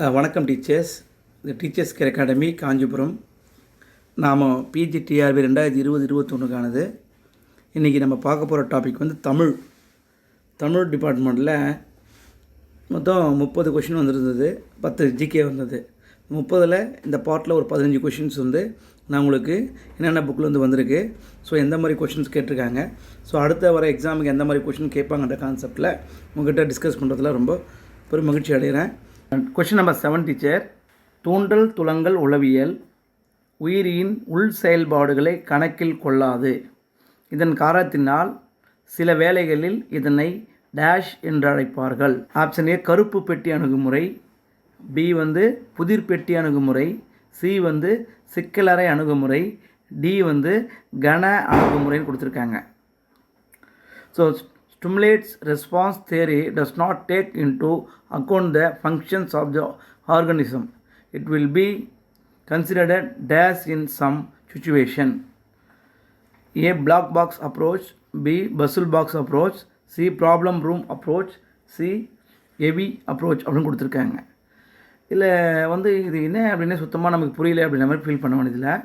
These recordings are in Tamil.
வணக்கம் டீச்சர்ஸ். இது டீச்சர்ஸ் கேர் அகாடமி காஞ்சிபுரம். நாம் பிஜிடிஆர்பி 2020-21க்கானது. இன்றைக்கி நம்ம பார்க்க போகிற டாபிக் வந்து தமிழ் டிபார்ட்மெண்ட்டில் மொத்தம் 30 கொஷின் வந்துருந்தது, 10 ஜிகே வந்தது. 30ல் இந்த பார்ட்டில் ஒரு 15 கொஷின்ஸ் வந்து நான் உங்களுக்கு என்னென்ன புக்கில் வந்து வந்திருக்கு, ஸோ எந்த மாதிரி கொஷின்ஸ் கேட்டிருக்காங்க, ஸோ அடுத்த வர எக்ஸாமுக்கு எந்த மாதிரி கொஷின் கேட்பாங்கன்ற கான்செப்டில் உங்கள்கிட்ட டிஸ்கஸ் பண்ணுறதுல ரொம்ப பெரும் மகிழ்ச்சி அடைகிறேன். Question number 7 teacher. தூண்டல் துலங்கல் உளவியல் உயிரியின் உள் செயல்பாடுகளை கணக்கில் கொள்ளாது. இதன் காரணத்தினால் சில வேளைகளில் இதனை டேஷ் என்று அழைப்பார்கள். ஆப்ஷன் ஏ கருப்பு பெட்டி அணுகுமுறை, பி வந்து புதிர் பெட்டி அணுகுமுறை, சி வந்து சிக்கலறை அணுகுமுறை, டி வந்து கன அணுகுமுறைன்னு கொடுத்துருக்காங்க. So stimulates response theory does not take into account the functions of the organism. It will be considered dash in some situation. A black box approach, B puzzle box approach, C problem room approach, C heavy approach அப்படின்னு கொடுத்துருக்காங்க. இல்லை வந்து இது என்ன அப்படின்னே சுத்தமாக நமக்கு புரியல அப்படின்ற மாதிரி ஃபீல் பண்ண வேண்டியதில்லை.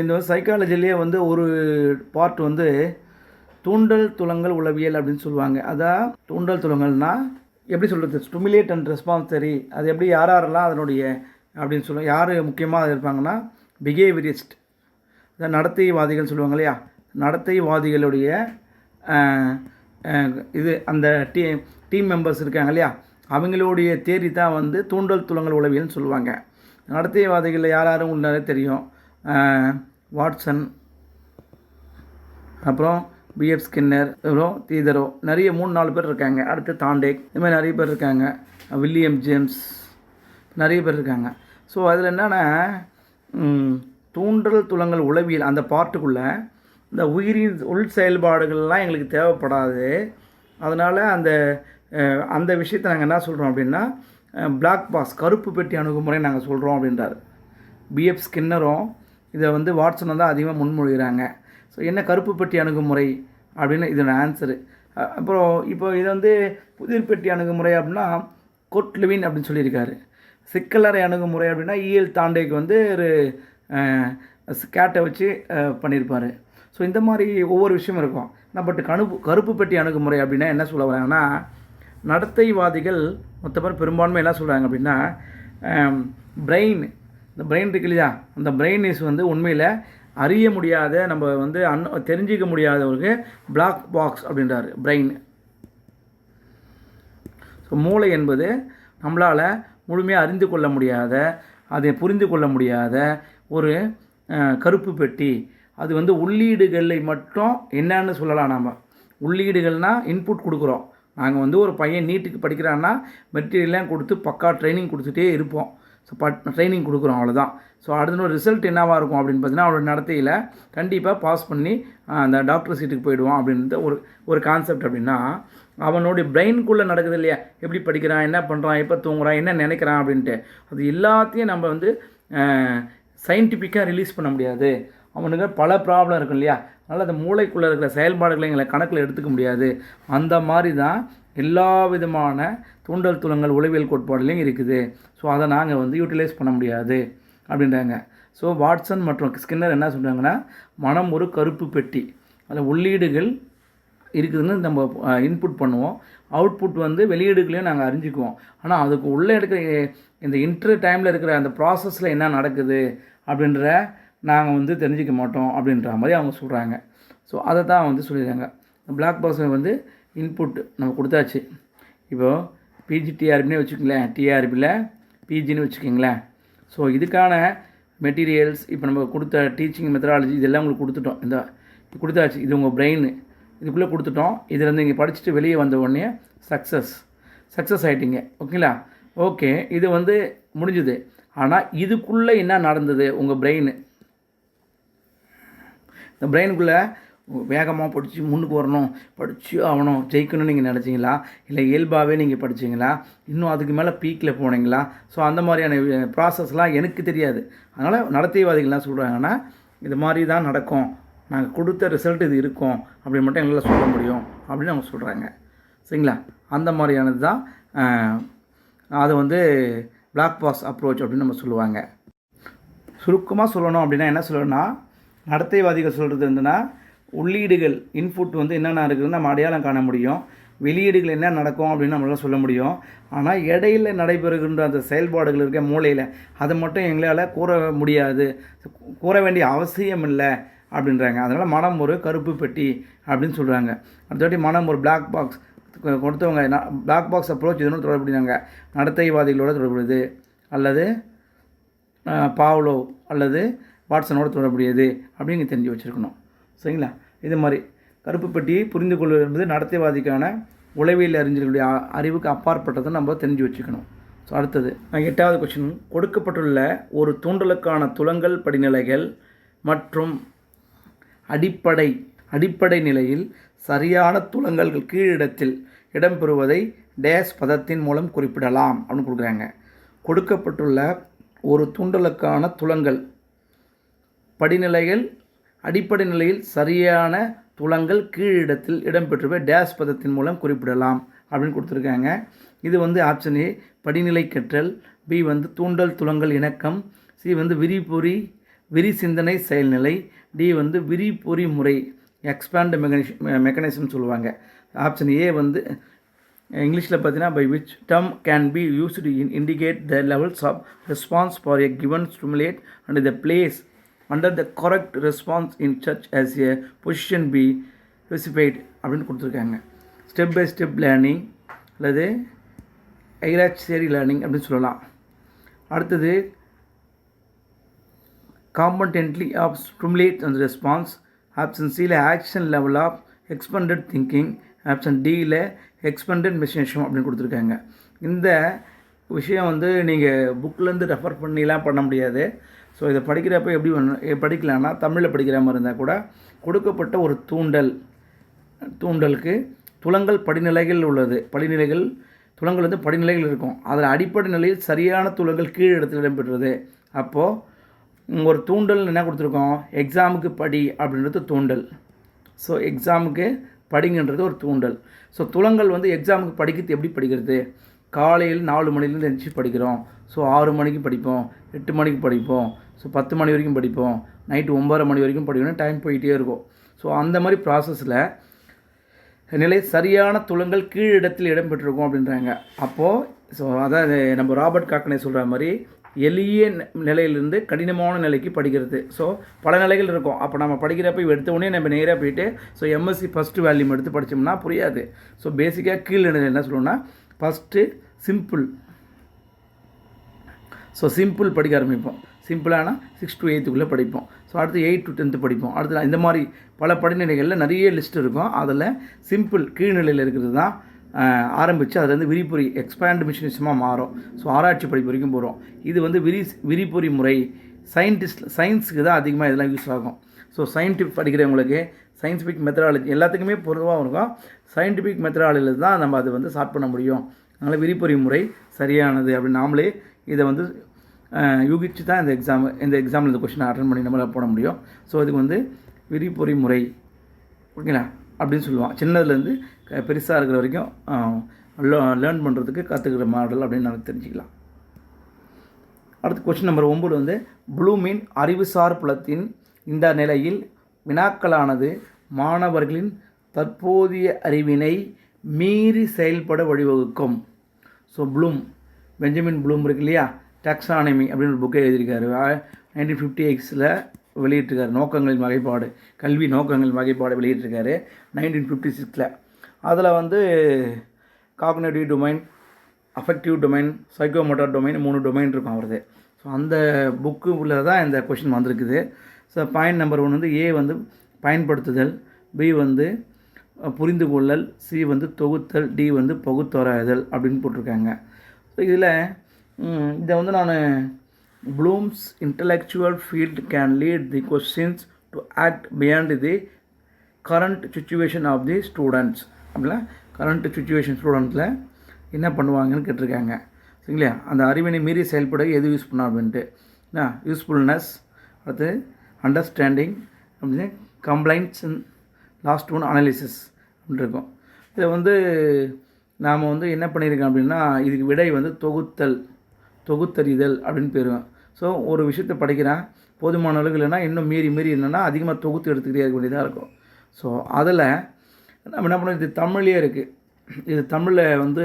இந்த சைக்காலஜிலேயே வந்து ஒரு பார்ட் வந்து தூண்டல் துலங்கல் உளவியல் அப்படின்னு சொல்லுவாங்க. அதான் தூண்டல் துலங்கல்னால் எப்படி சொல்கிறது, ஸ்டிமுலேட் அண்ட் ரெஸ்பான்ஸ் தெரி, அது எப்படி யாரெல்லாம் அதனுடைய அப்படின்னு சொல்லுவாங்க. யார் முக்கியமாக இருப்பாங்கன்னா பிஹேவியரிஸ்ட், அதான் நடத்தைவாதிகள் சொல்லுவாங்க இல்லையா, நடத்தைவாதிகளுடைய இது அந்த டீம் மெம்பர்ஸ் இருக்காங்க இல்லையா, அவங்களுடைய தேரி தான் வந்து தூண்டல் துலங்கல் உளவியல்னு சொல்லுவாங்க. நடத்தைவாதிகளில் யாரும் உள்ளாரே தெரியும், வாட்சன், அப்புறம் பிஎஃப் ஸ்கின்னர், அப்புறம் தீதரோ, நிறைய 3-4 பேர் இருக்காங்க. அடுத்து தாண்டேக், இது மாதிரி நிறைய பேர் இருக்காங்க. வில்லியம் ஜேம்ஸ், நிறைய பேர் இருக்காங்க. ஸோ அதில் என்னென்னா தூண்டல் துலங்கல் உளவியல் அந்த பார்ட்டுக்குள்ளே இந்த உயிரின் உள் செயல்பாடுகள்லாம் எங்களுக்கு தேவைப்படாது. அதனால் அந்த விஷயத்தை நாங்கள் என்ன சொல்கிறோம் அப்படின்னா பிளாக் பாக்ஸ் கருப்பு பெட்டி அணுகுமுறை நாங்கள் சொல்கிறோம் அப்படின்றார். பிஎஃப் ஸ்கின்னரும் இதை வந்து வாட்சனை தான் அதிகமாக முன்மொழிகிறாங்க. ஸோ என்ன கருப்பு பெட்டி அணுகுமுறை அப்படின்னு இதோட ஆன்சரு. அப்புறம் இப்போ இதை வந்து புதிர் பெட்டி அணுகுமுறை அப்படின்னா கோட்லெவின் அப்படின்னு சொல்லியிருக்காரு. சிக்கலறை அணுகுமுறை அப்படின்னா இஎல் தாண்டேக்கு வந்து ஒரு கேட்டை வச்சு பண்ணியிருப்பார். ஸோ இந்த மாதிரி ஒவ்வொரு விஷயம் இருக்கும். பட் கருப்பு பெட்டி அணுகுமுறை அப்படின்னா என்ன சொல்ல வராங்கன்னா, நடத்தைவாதிகள் மொத்த பேர் பெரும்பான்மை என்ன சொல்கிறாங்க அப்படின்னா பிரெயின், இந்த பிரெயின் இருக்கு இல்லையா, அந்த பிரெயின் இஸ் வந்து உண்மையில் அறிய முடியாத, நம்ம வந்து தெரிஞ்சிக்க முடியாதவருக்கு பிளாக் பாக்ஸ் அப்படின்றாரு பிரெயின். ஸோ மூளை என்பது நம்மளால் முழுமையாக அறிந்து கொள்ள முடியாத, அதை புரிந்து கொள்ள முடியாத ஒரு கருப்பு பெட்டி. அது வந்து உள்ளீடுகளை மட்டும் என்னன்னு சொல்லலாம். நம்ம உள்ளீடுகள்னால் இன்புட் கொடுக்குறோம். நாங்கள் வந்து ஒரு பையன் நீட்டுக்கு படிக்கிறான்னா மெட்டீரியல்லாம் கொடுத்து பக்கா ட்ரைனிங் கொடுத்துட்டே இருப்போம். ஸோ ட்ரைனிங் கொடுக்குறோம், அவ்வளோதான். ஸோ அடுத்த ரிசல்ட் என்னவாக இருக்கும் அப்படின்னு பார்த்தீங்கன்னா அவனோட நடத்தையில் கண்டிப்பாக பாஸ் பண்ணி அந்த டாக்டர் சீட்டுக்கு போயிடுவான் அப்படின்ற ஒரு கான்செப்ட். அப்படின்னா அவனுடைய பிரெயினுக்குள்ளே நடக்குது இல்லையா, எப்படி படிக்கிறான், என்ன பண்ணுறான், எப்போ தூங்குறான், என்ன நினைக்கிறான் அப்படின்ட்டு, அது எல்லாத்தையும் நம்ம வந்து சயின்டிஃபிக்காக ரிலீஸ் பண்ண முடியாது. அவனுக்கு பல ப்ராப்ளம் இருக்கும் இல்லையா, அதனால் அந்த மூளைக்குள்ளே இருக்கிற செயல்பாடுகளை எங்களை கணக்கில் எடுத்துக்க முடியாது. அந்த மாதிரி தான் எல்லா விதமான தூண்டல் துலங்கல் உளவியல் கோட்பாடுலையும் இருக்குது. ஸோ அதை நாங்கள் வந்து யூட்டிலைஸ் பண்ண முடியாது அப்படின்றாங்க. ஸோ வாட்சன் மற்றும் ஸ்கின்னர் என்ன சொல்கிறாங்கன்னா, மனம் ஒரு கருப்பு பெட்டி, அதில் உள்ளீடுகள் இருக்குதுன்னு நம்ம இன்புட் பண்ணுவோம், அவுட்புட் வந்து வெளியீடுகளையும் நாங்கள் அறிஞ்சிக்குவோம். ஆனால் அதுக்கு உள்ளே இருக்கிற இந்த டைமில் இருக்கிற அந்த ப்ராசஸில் என்ன நடக்குது அப்படின்ற நாங்கள் வந்து தெரிஞ்சிக்க மாட்டோம் அப்படின்ற மாதிரி அவங்க சொல்கிறாங்க. ஸோ அதை தான் வந்து சொல்லிடுறாங்க. பிளாக் பாக்ஸில் வந்து இன்புட் நம்ம கொடுத்தாச்சு. இப்போது பிஜிடிஆர்பினே வச்சுக்கோங்களேன், டிஆர்பியில் பிஜின்னு வச்சுக்கோங்களேன். ஸோ இதுக்கான மெட்டீரியல்ஸ் இப்போ நம்ம கொடுத்த டீச்சிங் மெத்தடாலஜி இதெல்லாம் உங்களுக்கு கொடுத்துட்டோம். இந்த கொடுத்தாச்சு, இது உங்கள் பிரெயின் இதுக்குள்ளே கொடுத்துட்டோம். இதிலேருந்து இங்கே படிச்சுட்டு வெளியே வந்த உடனே சக்ஸஸ் ஆகிட்டீங்க. ஓகேங்களா? ஓகே, இது வந்து முடிஞ்சுது. ஆனால் இதுக்குள்ளே என்ன நடந்தது, உங்கள் இந்த பிரெயினுக்குள்ளே வேகமாக படித்து முன்னுக்கு வரணும், படித்து ஆகணும், ஜெயிக்கணும்னு நீங்கள் நினச்சிங்களா, இல்லை இயல்பாகவே நீங்கள் படிச்சிங்களா, இன்னும் அதுக்கு மேலே பீக்கில் போனீங்களா? ஸோ அந்த மாதிரியான ப்ராசஸ்லாம் எனக்கு தெரியாது. அதனால் நடத்தைவாதிகள்லாம் சொல்கிறாங்கன்னா இது மாதிரி தான் நடக்கும், நாங்கள் கொடுத்த ரிசல்ட் இது இருக்கும் அப்படின்னு மட்டும் எங்களால் சொல்ல முடியும் அப்படின்னு அவங்க சொல்கிறாங்க. சரிங்களா? அந்த மாதிரியானது தான் அது வந்து பிளாக் பாக்ஸ் அப்ரோச் அப்படின்னு நம்ம சொல்லுவாங்க. சுருக்கமாக சொல்லணும் அப்படின்னா என்ன சொல்லணும்னா, நடத்தைவாதிகள் சொல்கிறது வந்துன்னா உள்ளீடுகள் இன்புட் வந்து என்னென்ன இருக்குதுன்னு நம்ம அடையாளம் காண முடியும், வெளியீடுகள் என்ன நடக்கும் அப்படின்னு நம்மளால் சொல்ல முடியும். ஆனால் இடையில் நடைபெறுகின்ற அந்த செயல்பாடுகள் இருக்க மூளையில் அதை மட்டும் எங்களால் கூற முடியாது, கூற வேண்டிய அவசியம் இல்லை அப்படின்றாங்க. அதனால் மனம் ஒரு கருப்பு பெட்டி அப்படின்னு சொல்கிறாங்க. அடுத்தபடி மனம் ஒரு பிளாக் பாக்ஸ் கொடுத்தவங்க பிளாக் பாக்ஸ் அப்ரோச் இதனோட தொடர்புடையாங்க, நடத்தைவாதிகளோட தொடர்புடையது, அல்லது பாவ்லோ அல்லது வாட்சனோட தொடர்புடையது அப்படின்னு தெரிஞ்சு வச்சுருக்கணும். சரிங்களா? இது மாதிரி கருப்பு பெட்டியை புரிந்து கொள்வது என்பது நடத்தைவாதிக்கான உளவியல் அறிஞர்களுடைய அறிவுக்கு அப்பாற்பட்டதை நம்ம தெரிஞ்சு வச்சுக்கணும். ஸோ அடுத்தது 8வது கொஸ்டின், கொடுக்கப்பட்டுள்ள ஒரு தூண்டலுக்கான துலங்கல் படிநிலைகள் மற்றும் அடிப்படை நிலையில் சரியான துலங்கல்கள் கீழிடத்தில் இடம்பெறுவதை டேஸ் பதத்தின் மூலம் குறிப்பிடலாம் அப்படின்னு கொடுக்குறாங்க. கொடுக்கப்பட்டுள்ள ஒரு தூண்டலுக்கான துலங்கல் படிநிலைகள் அடிப்படை நிலையில் சரியான துலங்கல் கீழிடத்தில் இடம்பெற்றுவை டேஸ் பதத்தின் மூலம் குறிப்பிடலாம் அப்படின்னு கொடுத்துருக்காங்க. இது வந்து ஆப்ஷன் ஏ படிநிலை கற்றல், பி வந்து தூண்டல் துலங்கல் இணக்கம், சி வந்து விரி சிந்தனை செயல்நிலை, டி வந்து விரிபொறி முறை எக்ஸ்பேண்ட் மெக்கானிசம் சொல்லுவாங்க. ஆப்ஷன் ஏ வந்து இங்கிலீஷில் பார்த்தீங்கன்னா by which term can be used indicate the levels of response for a given stimulate and the place under the correct response in search as a position be specified அப்படின்னு கொடுத்துருக்காங்க. ஸ்டெப் பை ஸ்டெப் லேர்னிங் அல்லது ஐராக்சரி லேர்னிங் அப்படின்னு சொல்லலாம். அடுத்தது competently of stimulate and response, option சியில் action level of expended thinking, option டியில் எக்ஸ்பெண்டட் மெஷினேஷன் அப்படின்னு கொடுத்துருக்காங்க. இந்த விஷயம் வந்து நீங்கள் புக்கிலேருந்து ரெஃபர் பண்ணிலாம் பண்ண முடியாது. ஸோ இதை படிக்கிறப்ப எப்படி படிக்கலான்னா, தமிழில் படிக்கிற மாதிரி இருந்தால் கூட கொடுக்கப்பட்ட ஒரு தூண்டலுக்கு துலங்கல் படிநிலைகள் உள்ளது. துலங்கல் வந்து படிநிலைகள் இருக்கும். அதில் அடிப்படை நிலையில் சரியான துலங்கல் கீழ் இடத்தில் இடம்பெற்றது. அப்போது ஒரு தூண்டல் என்ன கொடுத்துருக்கோம், எக்ஸாமுக்கு படி அப்படின்றது தூண்டல். ஸோ எக்ஸாமுக்கு படிங்கன்றது ஒரு தூண்டல். ஸோ துலங்கல் வந்து எக்ஸாமுக்கு படிக்கிறது எப்படி படிக்கிறது, காலையில் 4 மணிலேருந்து எழுந்திரிச்சு படிக்கிறோம். ஸோ 6 மணிக்கு படிப்போம், 8 மணிக்கு படிப்போம், ஸோ 10 மணி வரைக்கும் படிப்போம், நைட்டு 9:30 மணி வரைக்கும் படிக்கணும், டைம் போயிட்டே இருக்கும். ஸோ அந்த மாதிரி ப்ராசஸில் நிலை சரியான துலங்கல் கீழிடத்தில் இடம்பெற்றிருக்கும் அப்படின்றாங்க. அப்போது ஸோ அதான் நம்ம ராபர்ட் காக்கனே சொல்கிற மாதிரி எளிய நிலையிலிருந்து கடினமான நிலைக்கு படிக்கிறது. ஸோ பல நிலைகள் இருக்கும். அப்போ நம்ம படிக்கிறப்ப எடுத்த உடனே நம்ம நேராக போயிட்டு ஸோ எம்எஸ்சி ஃபஸ்ட்டு வேல்யூம் எடுத்து படித்தோம்னா புரியாது. ஸோ பேசிக்காக கீழ் நிலையில் என்ன சொல்லணும்னா, ஃபஸ்ட்டு சிம்பிள். ஸோ சிம்பிள் படிக்க ஆரம்பிப்போம். சிம்பிளான 6 to 8க்குள்ளே படிப்போம். ஸோ அடுத்து 8 to 10 படிப்போம். அடுத்து இந்த மாதிரி பல படிநிலைகளில் நிறைய லிஸ்ட் இருக்கும். அதில் சிம்பிள் கீழ்நிலையில் இருக்கிறது தான் ஆரம்பித்து அதில் வந்து விரிபொறி எக்ஸ்பேண்ட் மெஷினிசமாக மாறும். ஸோ ஆராய்ச்சி படிப்பு வரைக்கும் போகிறோம். இது வந்து விரிபொறி முறை சயின்ஸுக்கு தான் அதிகமாக இதெல்லாம் யூஸ் ஆகும். ஸோ சயின்டிஃபிக் படிக்கிறவங்களுக்கு சயின்டிஃபிக் மெத்தடாலஜி எல்லாத்துக்குமே பொதுவாக இருக்கும். சயின்டிஃபிக் மெத்தடாலஜியில் தான் நம்ம அதை வந்து ஸ்டார்ட் பண்ண முடியும். அதனால் விரிபொறி முறை சரியானது அப்படின்னு நாமளே இதை வந்து யூகிச்சு தான் இந்த எக்ஸாமில் இந்த கொஸ்டினை அட்டன் பண்ணி நம்மளால் போட முடியும். ஸோ இதுக்கு வந்து விரிபொறி முறை ஓகேங்களா அப்படின்னு சொல்லுவான். சின்னதுலேருந்து பெருசாக இருக்கிற வரைக்கும் லேர்ன் பண்ணுறதுக்கு கற்றுக்கிற மாடல் அப்படின்னு நாங்கள் தெரிஞ்சுக்கலாம். அடுத்து கொஸ்டின் நம்பர் 9 வந்து ப்ளூமின் அறிவுசார் புலத்தின் இந்த நிலையில் வினாக்களானது மாணவர்களின் தற்போதைய அறிவினை மீறி செயல்பட வழிவகுக்கும். ஸோ பெஞ்சமின் ப்ளூம் இருக்கு இல்லையா, டாக்ஸானமி அப்படின்னு ஒரு புக்கை எழுதியிருக்காரு. 1956 வெளியிட்டிருக்காரு. நோக்கங்களின் வகைப்பாடு, கல்வி நோக்கங்களின் வகைப்பாடு வெளியிட்டிருக்காரு 1956. அதில் வந்து cognitive domain, affective domain, psychomotor domain 3 domain இருக்கும் அவரது. ஸோ அந்த புக்கு உள்ள தான் இந்த கொஷின் வந்திருக்குது. ஸோ பாயிண்ட் நம்பர் 1 வந்து ஏ வந்து பயன்படுத்துதல், பி வந்து புரிந்து கொள்ளல், சி வந்து தொகுத்தல், டி வந்து பகுத்தாராய்தல் அப்படின்னு போட்டிருக்காங்க. ஸோ இதில் இதை வந்து நான் Bloom's intellectual field can lead the questions to act beyond the current situation of the students அப்படின்னா கரண்ட் சுச்சுவேஷன் ஸ்டூடெண்ட்டில் என்ன பண்ணுவாங்கன்னு கேட்டிருக்காங்க. சரிங்களா? அந்த அறிவினை மீறி செயல்பட எது யூஸ் பண்ண அப்படின்ட்டு யூஸ்ஃபுல்னஸ், அடுத்து அண்டர்ஸ்டாண்டிங் அப்படின்னு கம்ப்ளைண்ட்ஸ், லாஸ்ட் ஒன் அனாலிசிஸ் அப்படின்னு இருக்கும். இதில் வந்து நாம் வந்து என்ன பண்ணியிருக்கோம் அப்படின்னா இதுக்கு விடை வந்து தொகுத்தறிதல் அப்படின்னு போயிடுவேன். ஸோ ஒரு விஷயத்தை படிக்கிறேன், போதுமான அளவுக்கு இல்லைன்னா இன்னும் மீறி என்னென்னா அதிகமாக தொகுத்து எடுத்துக்கிட்டே இருக்க வேண்டியதாக இருக்கும். ஸோ அதில் நம்ம என்ன பண்ணோம், இது தமிழ்லேயே இருக்குது. இது தமிழில் வந்து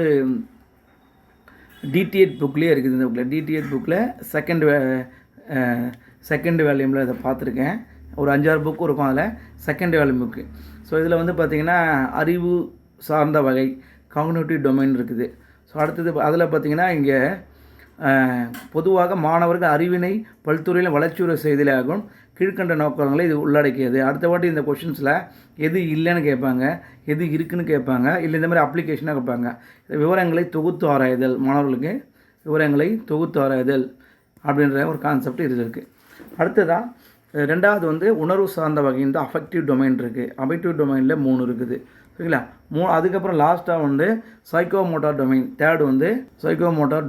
டிடிஎட் புக்லேயே இருக்குது. இந்த புக்கில் டிடிஎட் புக்கில் செகண்ட் வேல்யூமில் இதை பார்த்துருக்கேன். ஒரு 5-6 புக்கு இருக்கும், அதில் செகண்ட் வேல்யூம் புக்கு. ஸோ இதில் வந்து பார்த்திங்கன்னா அறிவு சார்ந்த வகை காக்னிட்டிவ் டொமைன் இருக்குது. ஸோ அடுத்தது அதில் பார்த்திங்கன்னா இங்கே பொதுவாக மாணவர்கள் அறிவினை பல்துறையில் வளர்ச்சியுற செய்தலாகும் கீழ்கண்ட நோக்கங்களை இது உள்ளடக்கியது. அடுத்த வாட்டி இந்த கொஷின்ஸில் எது இல்லைன்னு கேட்பாங்க, எது இருக்குன்னு கேட்பாங்க, இல்லை இந்த மாதிரி அப்ளிகேஷனாக கேட்பாங்க. விவரங்களை தொகுத்து ஆராய்தல், மாணவர்களுக்கு விவரங்களை தொகுத்து ஆராய்தல் அப்படின்ற ஒரு கான்செப்ட் இதில் இருக்குது. அடுத்ததாக ரெண்டாவது வந்து உணர்வு சார்ந்த வகை இந்த அஃபெக்டிவ் டொமைன் இருக்குது. அஃபெக்டிவ் டொமைனில் 3 இருக்குது, சரிங்களா? அதுக்கப்புறம் லாஸ்ட்டாக வந்து சைக்கோமோட்டார் டொமைன், தேர்டு வந்து சைக்கோமோட்டார்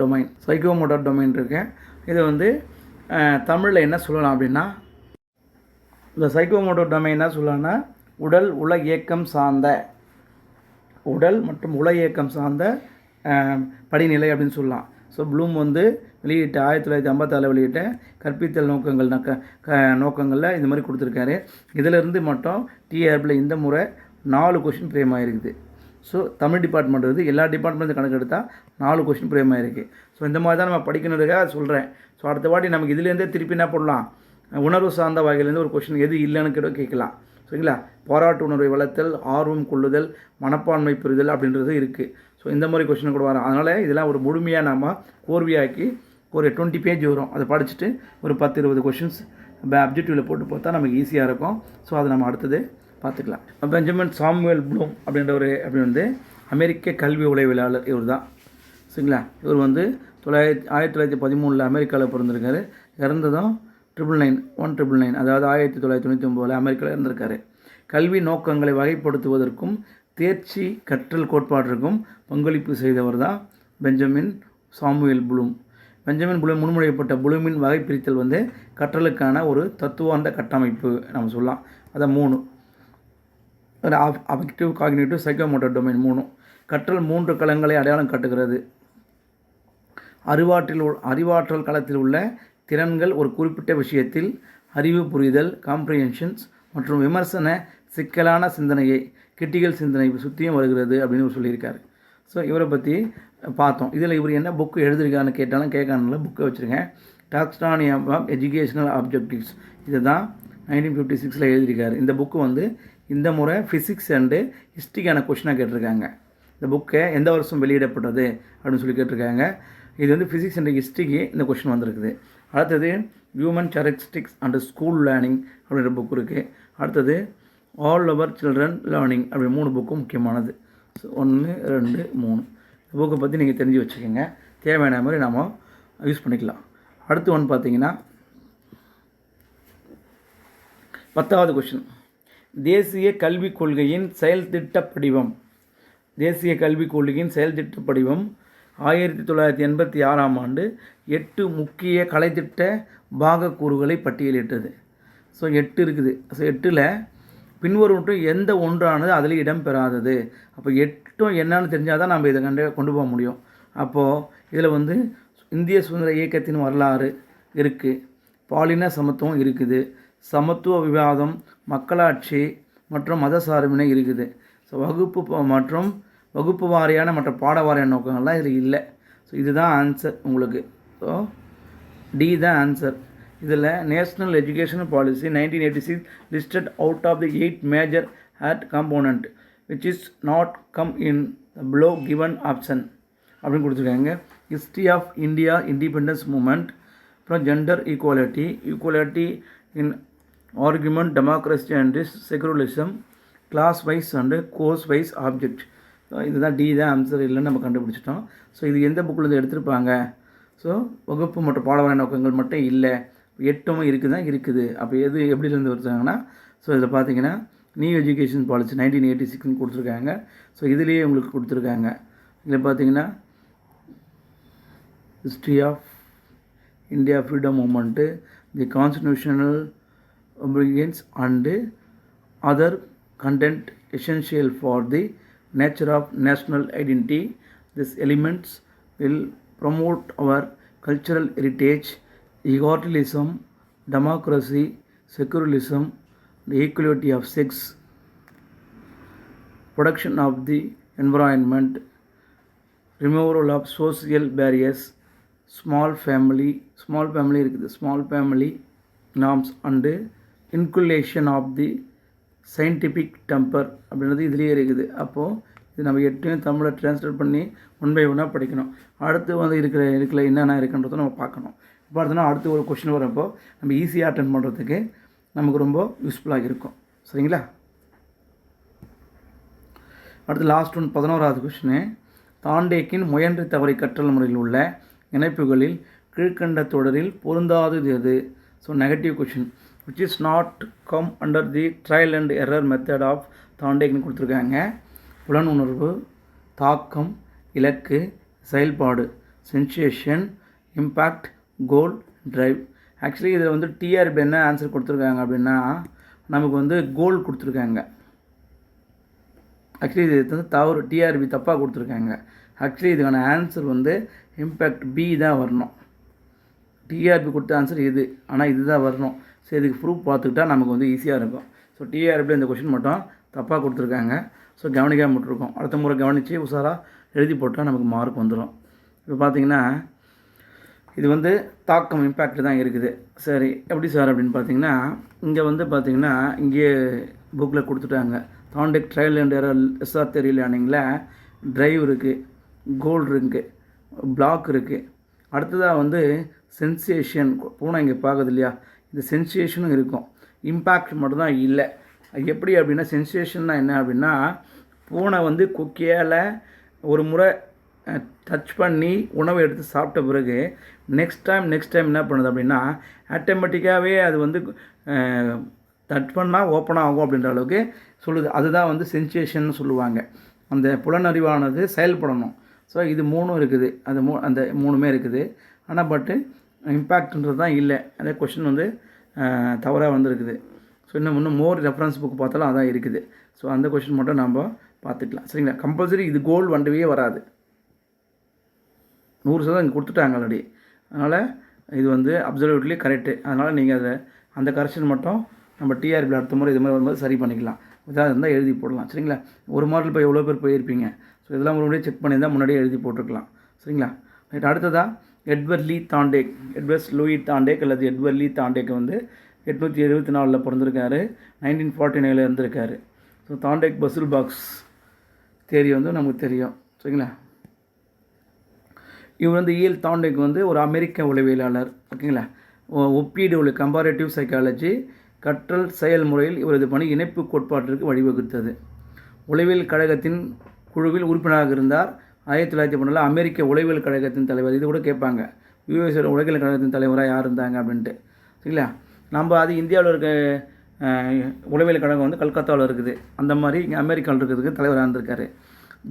டொமைன் இருக்குது. இது வந்து தமிழில் என்ன சொல்லலாம் அப்படின்னா, இந்த சைக்கோமோட்டார் டொமைன் என்ன சொல்லலாம்னா உடல் மற்றும் உள இயக்கம் சார்ந்த படிநிலை அப்படின்னு சொல்லலாம். ஸோ ப்ளூம் வந்து வெளியிட்ட 1956 வெளியிட்ட கற்பித்தல் நோக்கங்களில் இந்த மாதிரி கொடுத்துருக்காரு. இதிலிருந்து மட்டும் டிஆர்பியில் இந்த முறை 4 கொஷின் ஃப்ரேம் ஆகிருக்குது. ஸோ தமிழ் டிபார்ட்மெண்ட் வந்து எல்லா டிபார்ட்மெண்ட்டு கணக்கு எடுத்தால் 4 கொஷின் ஃப்ரேம் ஆகிருக்கு. ஸோ இந்த மாதிரி தான் நம்ம படிக்கணுக்காக சொல்கிறேன். ஸோ அடுத்த வாட்டி நமக்கு இதுலேருந்தே திருப்பி என்ன பண்ணலாம், உணர்வு சார்ந்த வகையிலேருந்து ஒரு கொஷின் எது இல்லைன்னு கேட்கலாம், சரிங்களா? பாராட்டு உணர்வை வளர்த்தல், ஆர்வம் கொள்ளுதல், மனப்பான்மை பெறுதல் அப்படின்றது இருக்குது. ஸோ இந்த மாதிரி கொஷின் கூட வரும். அதனால் இதெல்லாம் ஒரு முழுமையாக நம்ம கோர்வையாக்கி ஒரு 20 பேஜ் வரும், அதை படிச்சுட்டு ஒரு 10-20 கொஷின்ஸ் அப்ஜெக்டிவில் போட்டு பார்த்தா நமக்கு ஈஸியாக இருக்கும். ஸோ அதை நம்ம அடுத்தது பார்த்துக்கலாம். பெஞ்சமின் சாமுவேல் ப்ளூம் அப்படி வந்து அமெரிக்க கல்வி உளவியலாளர் இவர் தான், சரிங்களா? இவர் வந்து 1913 அமெரிக்காவில் பிறந்திருக்காரு. இறந்ததும் 1999 அதாவது 1999 அமெரிக்காவில் இருந்திருக்காரு. கல்வி நோக்கங்களை வகைப்படுத்துவதற்கும் தேர்ச்சி கற்றல் கோட்பாட்டிற்கும் பங்களிப்பு செய்தவர் தான் Benjamin Samuel Bloom. Benjamin Bloom முன்மொழியப்பட்ட ப்ளூமின் வகை பிரித்தல் வந்து கற்றலுக்கான ஒரு தத்துவார்த்த கட்டமைப்பு நம்ம சொல்லலாம். அதான் 3 அஃபெக்டிவ், காக்னிட்டிவ், சைக்கோமோட்டார் டொமைன் 3. கற்றல் 3 களங்களை அடையாளம் காட்டுகிறது. அறிவாற்றல் களத்தில் உள்ள திறன்கள் ஒரு குறிப்பிட்ட விஷயத்தில் அறிவு புரிதல், காம்ப்ரிஹென்ஷன்ஸ் மற்றும் விமர்சன சிக்கலான சிந்தனையை, கிரிட்டிக்கல் சிந்தனை சுற்றியும் வருகிறது அப்படின்னு சொல்லியிருக்காரு. ஸோ இவரை பற்றி பார்த்தோம். இதில் இவர் என்ன புக்கு எழுதியிருக்காருன்னு கேட்டாலும் கேட்கானுல புக்கை வச்சுருக்கேன். டாக்ஸானமி ஆஃப் எஜுகேஷனல் ஆப்ஜெக்டிவ்ஸ், இதை தான் 1956 எழுதியிருக்காரு. இந்த புக்கு வந்து இந்த முறை ஃபிசிக்ஸ் அண்டு ஹிஸ்ட்ரிக்கான கொஷினாக கேட்டிருக்காங்க. இந்த புக்கை எந்த வருஷம் வெளியிடப்பட்டது அப்படின்னு சொல்லி கேட்டிருக்காங்க. இது வந்து ஃபிசிக்ஸ் அண்ட் ஹிஸ்ட்ரிக்கு இந்த கொஷின் வந்திருக்குது. அடுத்தது human characteristics and school learning அப்படின்ற புக் இருக்குது. அடுத்தது ஆல் அவர் சில்ட்ரன் லேர்னிங் அப்படி 3 புக்கும் முக்கியமானது. ஸோ 1, 2, 3 இந்த புக்கை பற்றி நீங்கள் தெரிஞ்சு வச்சுக்கோங்க. தேவையான மாதிரி நாம் யூஸ் பண்ணிக்கலாம். அடுத்து ஒன்று பார்த்தீங்கன்னா 10வது கொஷின், தேசிய கல்விக் கொள்கையின் செயல்திட்ட படிவம். 1986ஆம் ஆண்டு 8 முக்கிய கலைத்திட்ட பாகக்கூறுகளை பட்டியலிட்டது. ஸோ 8 இருக்குது. ஸோ 8ல் பின்வரும் எந்த ஒன்றானது அதில் இடம் பெறாதது. அப்போ 8ம் என்னன்னு தெரிஞ்சால் தான் நம்ம இதை கொண்டு போக முடியும். அப்போது இதில் வந்து இந்திய சுதந்திர இயக்கத்தின் வரலாறு இருக்குது, பாலின சமத்துவம் இருக்குது, சமத்துவ விவாதம், மக்களாட்சி மற்றும் மத சார்பினை இருக்குது. ஸோ வகுப்பு வாரியான மற்ற பாட வாரியான நோக்கங்கள்லாம் இதில் இல்லை. ஸோ இதுதான் ஆன்சர் உங்களுக்கு. ஸோ டி தான் ஆன்சர். இதில் national education policy 1986 listed out of the 8 major head component which is not come in below given option அப்படின்னு கொடுத்துருக்காங்க. History of India independence movement, அப்புறம் gender equality in argument, democracy and secularism, class wise and course wise object. இதுதான் டி தான் ஆன்சர் இல்லைன்னு நம்ம கண்டுபிடிச்சிட்டோம். ஸோ இது எந்த புக்கில் எடுத்திருப்பாங்க? ஸோ வகுப்பு மற்றும் பாடவாரி நோக்கங்கள் மட்டும் இல்லை, 8ம் இருக்குது. அப்போ எப்படிலேருந்து வருதாங்கன்னா, ஸோ இதில் பார்த்தீங்கன்னா நியூ எஜுகேஷன் பாலிசி 1986 கொடுத்துருக்காங்க. ஸோ இதுலேயே உங்களுக்கு கொடுத்துருக்காங்க. இதில் பார்த்தீங்கன்னா history of India freedom movement, the constitutional obedience and other content essential for the nature of national identity, These elements will promote our cultural heritage, egalitarianism, democracy, secularism, the equality of sex, protection of the environment, removal of social barriers, small family இருக்குது small family norms and inculcation of the scientific temper அப்படின்றது இதுலேயே இருக்குது. அப்போது இது நம்ம 8 தமிழை டிரான்ஸ்லேட் பண்ணி ஒன் பை ஒன்னாக படிக்கணும். அடுத்து வந்து இருக்கிற என்னென்ன இருக்குன்றதை நம்ம பார்க்கணும். இப்போ பார்த்தோன்னா அடுத்து ஒரு கொஷின் வரப்போ நம்ம ஈஸியாக அட்டன் பண்ணுறதுக்கு நமக்கு ரொம்ப யூஸ்ஃபுல்லாக இருக்கும். சரிங்களா? அடுத்து லாஸ்ட் ஒன் 11வது கொஷினு. தாண்டேக்கின் முயன்று தவறை கற்றல் முறையில் உள்ள இணைப்புகளில் கீழ்கண்ட தொடரில் பொருந்தாதது எது? So negative question which is not come under the trial and error method of தாண்டேக்னு கொடுத்துருக்காங்க. புலன் உணர்வு, தாக்கம், இலக்கு, செயல்பாடு, sensation, impact, goal, drive. Actually இதில் வந்து டிஆர்பி என்ன ஆன்சர் கொடுத்துருக்காங்க அப்படின்னா நமக்கு வந்து கோல் கொடுத்துருக்காங்க. ஆக்சுவலி இது வந்து தவறு, டிஆர்பி தப்பாக கொடுத்துருக்காங்க. ஆக்சுவலி இதுக்கான ஆன்சர் வந்து இம்பேக்ட் பி தான் வரணும். டிஆர்பி கொடுத்த ஆன்சர் இது, ஆனால் இது தான் வரணும். ஸோ இதுக்கு ப்ரூஃப் பார்த்துக்கிட்டா நமக்கு வந்து ஈஸியாக இருக்கும். ஸோ டிஆர்பியில் இந்த கொஷின் மட்டும் தப்பாக கொடுத்துருக்காங்க. ஸோ கவனிக்காமல் விட்டுருக்கோம். அடுத்த முறை கவனித்து உஷாராக எழுதி போட்டால் நமக்கு மார்க் வந்துடும். இப்போ பார்த்தீங்கன்னா இது வந்து தாக்கம் இம்பேக்ட் தான் இருக்குது. சரி, எப்படி சார் அப்படின்னு பார்த்தீங்கன்னா இங்கே வந்து பார்த்திங்கன்னா இங்கே புக்கில் கொடுத்துட்டாங்க. தாண்டேக் ட்ரையல் அண்ட் எரர் எஸ்ஆர் தெரியல லேர்னிங்கில் டிரைவ் இருக்குது, கோல் இருக்குது, பிளாக் இருக்குது. அடுத்ததாக வந்து சென்சேஷன் பூனை இங்கே பார்க்குது இல்லையா, இந்த சென்சேஷனும் இருக்கும். இம்பேக்ட் மட்டும்தான் இல்லை. எப்படி அப்படின்னா சென்சேஷன்னா என்ன அப்படின்னா பூனை வந்து கொக்கியால் ஒரு முறை டச் பண்ணி உணவை எடுத்து சாப்பிட்ட பிறகு நெக்ஸ்ட் டைம் என்ன பண்ணுது அப்படின்னா ஆட்டோமேட்டிக்காகவே அது வந்து டச் பண்ணால் ஓப்பன் ஆகும் அப்படின்ற அளவுக்கு சொல்லுது. அதுதான் வந்து சென்சேஷன் சொல்லுவாங்க. அந்த புலனறிவானது செயல்படணும். ஸோ இது 3 இருக்குது, அந்த 3மே இருக்குது. ஆனால் பட்டு இம்பேக்ட்ன்றது தான் இல்லை. அதே கொஷின் வந்து தவறாக வந்திருக்குது. ஸோ இன்னும் மோர் ரெஃபரன்ஸ் புக் பார்த்தாலும் அதான் இருக்குது. ஸோ அந்த கொஷின் மட்டும் நம்ம பார்த்துக்கலாம். சரிங்களா? கம்பல்சரி இது கோல் வண்டவே வராது, 100% இங்கே கொடுத்துட்டாங்க ஆல்ரெடி. அதனால் இது வந்து அப்சல்யூட்லி கரெக்டு. அதனால் நீங்கள் அதை அந்த கரெக்ஷன் மட்டும் நம்ம டிஆர்பியில் அடுத்த முறை இது மாதிரி வரும்போது சரி பண்ணிக்கலாம். இதாக இருந்தால் எழுதி போடலாம். சரிங்களா? ஒரு மாடல் இப்போ எவ்வளோ பேர் போயிருப்பீங்க. ஸோ இதெல்லாம் முன்னாடியே செக் பண்ணியிருந்தால் முன்னாடியே எழுதி போட்டிருக்கலாம். சரிங்களா? ரைட். அடுத்ததாக எட்வர்ட் லூயி தாண்டேக் அல்லது எட்வர்ட் லீ தாண்டேக் வந்து 874 பிறந்திருக்காரு, 1949 இருந்திருக்காரு. ஸோ தாண்டேக் பசில் பாக்ஸ் தேரி வந்து நமக்கு தெரியும். சரிங்களா? இவர் வந்து இஎல் தாண்டேக் வந்து ஒரு அமெரிக்க உளவியலாளர். ஓகேங்களா? ஒப்பீடு கம்பேரிட்டிவ் சைக்காலஜி கற்றல் செயல்முறையில் இவரது பணி இணைப்பு கோட்பாட்டிற்கு வழிவகுத்தது. உளவியல் கழகத்தின் குழுவில் உறுப்பினராக இருந்தார். 1912 அமெரிக்க உளவியல் கழகத்தின் தலைவர். இது கூட கேட்பாங்க, யுஎஸ் உளவியல் கழகத்தின் தலைவராக யார் இருந்தாங்க அப்படின்ட்டு. சரிங்களா? நம்ம அது இந்தியாவில் இருக்க உளவியல் கழகம் வந்து கல்கத்தாவில் இருக்குது. அந்த மாதிரி இங்கே அமெரிக்காவில் இருக்கிறதுக்கு தலைவராக இருந்திருக்காரு.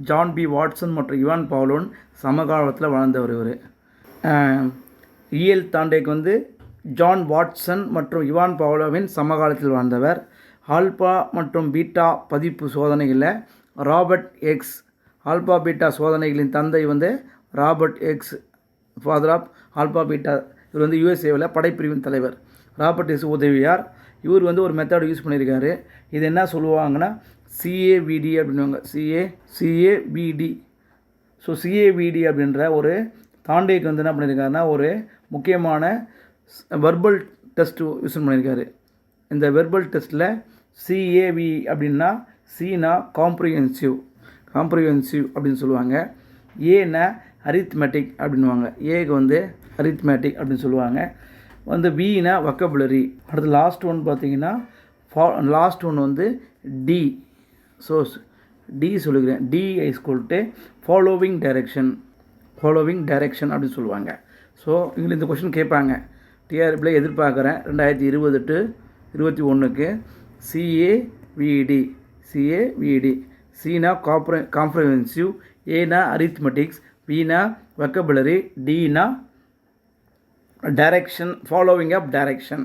ஜான் பி வாட்சன் மற்றும் இவான் பாவ்லோன் சமகாலத்தில் வாழ்ந்தவர் இவர். இஎல் தாண்டேக் வந்து ஜான் வாட்சன் மற்றும் இவான் பாவ்லோவின் சமகாலத்தில் வாழ்ந்தவர். ஆல்பா மற்றும் பீட்டா பதிப்பு சோதனைகளில் ராபர்ட் எக்ஸ், ஆல்பா பீட்டா சோதனைகளின் தந்தை வந்து Robert X, father of alpha beta. இவர் வந்து யுஎஸ்ஏவில் படைப்பிரிவின் தலைவர். ராபர்ட் எக்ஸ் உதவியார். இவர் வந்து ஒரு மெத்தட் யூஸ் பண்ணியிருக்காரு. இது என்ன சொல்லுவாங்கன்னா சிஏவிடி அப்படின்வாங்க. சிஏவிடி. ஸோ சிஏவிடி அப்படின்ற ஒரு தாண்டேக் வந்து என்ன பண்ணியிருக்காருன்னா ஒரு முக்கியமான வெர்பல் டெஸ்ட் யூஸ் பண்ணியிருக்காரு. இந்த வெர்பல் டெஸ்ட்டில் சிஏவி அப்படின்னா சினா காம்ப்ரிஹென்சிவ் அப்படின்னு சொல்லுவாங்க. ஏன்னா அரித்மெட்டிக் அப்படின்வாங்க. ஏக்கு வந்து அரித்மெட்டிக் அப்படின்னு சொல்லுவாங்க. வந்து வீனா வொக்கபுலரி. அடுத்து லாஸ்ட் ஒன் பார்த்தீங்கன்னா வந்து டி. ஸோ டி சொல்லுகிறேன். D equal to following direction அப்படின்னு சொல்லுவாங்க. ஸோ இங்கே இந்த கொஷின் கேட்பாங்க. டிஆர்பியில் எதிர்பார்க்குறேன் 2020 to 2021க்கு சிஏவிடி. சினா காம்ப்ரிஹென்சிவ், ஏனா அரித்மெட்டிக்ஸ், வீனா வொக்கபுலரி, டினா டைரெக்ஷன், ஃபாலோவிங் அப் டைரெக்ஷன்.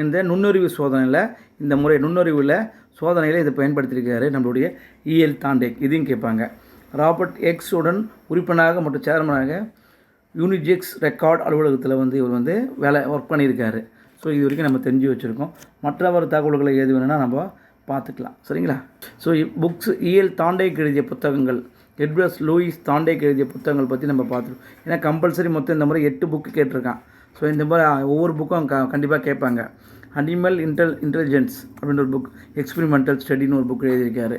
இந்த நுண்ணறிவு சோதனையில் நுண்ணறிவில் சோதனையில் இதை பயன்படுத்தியிருக்காரு நம்மளுடைய இஎல் தாண்டேக். இதையும் கேட்பாங்க. ராபர்ட் எக்ஸ் உடன் உறுப்பினராக மற்றும் சேர்மனாக யூனிஜெக்ஸ் ரெக்கார்ட் அலுவலகத்தில் வந்து இவர் வந்து ஒர்க் பண்ணியிருக்காரு. ஸோ இது வரைக்கும் நம்ம தெரிஞ்சு வச்சுருக்கோம். மற்றவர் தகவல்களை எது வேணும்னா நம்ம பார்த்துக்கலாம். சரிங்களா? ஸோ புக்ஸ் இஎல் தாண்டேக் எழுதிய புத்தகங்கள், எட்வர்ட் லூயிஸ் தாண்டேக் எழுதிய புத்தகங்கள் பற்றி நம்ம பார்த்துருக்கோம். ஏன்னா கம்பல்சரி மொத்தம் இந்த முறை 8 புக்கு கேட்டிருக்கான். ஸோ இந்த மாதிரி ஒவ்வொரு புக்கும் கண்டிப்பாக கேட்பாங்க. அனிமல் இன்டெலிஜென்ஸ் அப்படின்ற ஒரு புக், எக்ஸ்பெரிமெண்டல் ஸ்டடின்னு ஒரு புக் எழுதியிருக்காரு.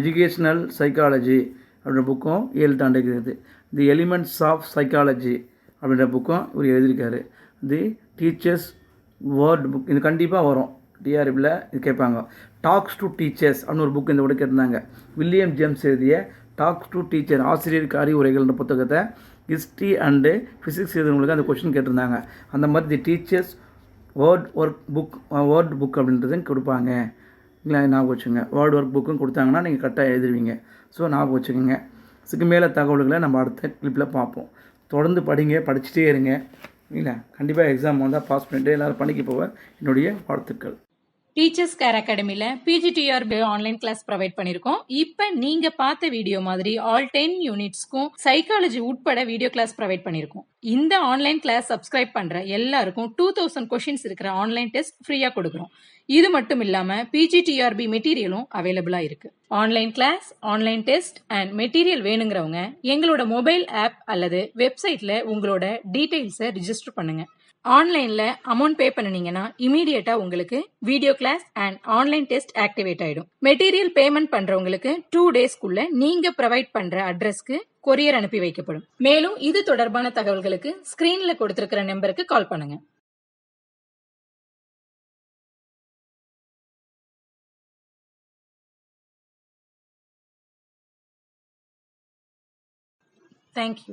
எஜுகேஷ்னல் சைக்காலஜி அப்படின்ற புக்கும் ஏழு தாண்டேக் இருக்குது. தி எலிமெண்ட்ஸ் ஆஃப் சைக்காலஜி அப்படின்ற புக்கும் இவர் எழுதியிருக்காரு. தி டீச்சர்ஸ் வேர்ட் புக், இது கண்டிப்பாக வரும் டிஆர்பியில், இது கேட்பாங்க. டாக்ஸ் டு டீச்சர்ஸ் அப்படின்னு ஒரு புக் இந்த கூட கேட்டிருந்தாங்க. வில்லியம் ஜேம்ஸ் எழுதிய டாக்ஸ் டு டீச்சர், ஆசிரியருக்கு அறிவுரைகள்ன்ற புத்தகத்தை ஹிஸ்ட்ரி அண்டு ஃபிசிக்ஸ் எழுதுறவங்களுக்கு அந்த கொஷின் கேட்டிருந்தாங்க. அந்த மாதிரி தி டீச்சர்ஸ் வேர்ட் புக் அப்படின்றதையும் கொடுப்பாங்க. இல்லை ஞாபகம் வச்சுங்க. வேர்ட் ஒர்க் புக்கும் கொடுத்தாங்கன்னா நீங்கள் கரெக்டாக எழுதுவீங்க. ஸோ ஞாபகம் வச்சுக்கோங்க. இதுக்கு மேலே தகவல்களை நம்ம அடுத்த கிளிப்பில் பார்ப்போம். தொடர்ந்து படிங்க, படிச்சுட்டே இருங்க. இல்லை கண்டிப்பாக எக்ஸாம் வந்தால் பாஸ் பண்ணிட்டு எல்லோரும் பண்ணிக்க போக என்னுடைய வாழ்த்துக்கள். டீச்சர்ஸ் கேர் அகாடமியில் பிஜிடிஆர்பி ஆன்லைன் கிளாஸ் ப்ரொவைட் பண்ணியிருக்கோம். இப்போ நீங்கள் பார்த்த வீடியோ மாதிரி ஆல் 10 யூனிட்ஸ்க்கும் சைக்காலஜி உட்பட வீடியோ கிளாஸ் ப்ரொவைட் பண்ணியிருக்கோம். இந்த ஆன்லைன் கிளாஸ் சப்ஸ்கிரைப் பண்ணுற எல்லாருக்கும் 2000 கொஷின்ஸ் இருக்கிற ஆன்லைன் டெஸ்ட் ஃப்ரீயாக கொடுக்குறோம். இது மட்டும் இல்லாமல் பிஜிடிஆர்பி மெட்டீரியலும் அவைலபிளாக இருக்குது. Online class, online test and material வேணுங்கிறவங்க எங்களோட மொபைல் ஆப் அல்லது வெப்சைட்டில் உங்களோட டீட்டெயில்ஸை ரிஜிஸ்டர் பண்ணுங்கள். ஆன்லைனில் அமௌண்ட் பே பண்ணினீங்கன்னா இமீடியட்டாக உங்களுக்கு video class and online test activate ஆகிடும். மெட்டீரியல் பேமெண்ட் பண்ணுறவங்களுக்கு 2 டேஸ்க்குள்ள நீங்கள் ப்ரொவைட் பண்ணுற அட்ரஸ்க்கு கொரியர் அனுப்பி வைக்கப்படும். மேலும் இது தொடர்பான தகவல்களுக்கு ஸ்க்ரீனில் கொடுத்துருக்கிற நம்பருக்கு கால் பண்ணுங்க. தேங்க்யூ.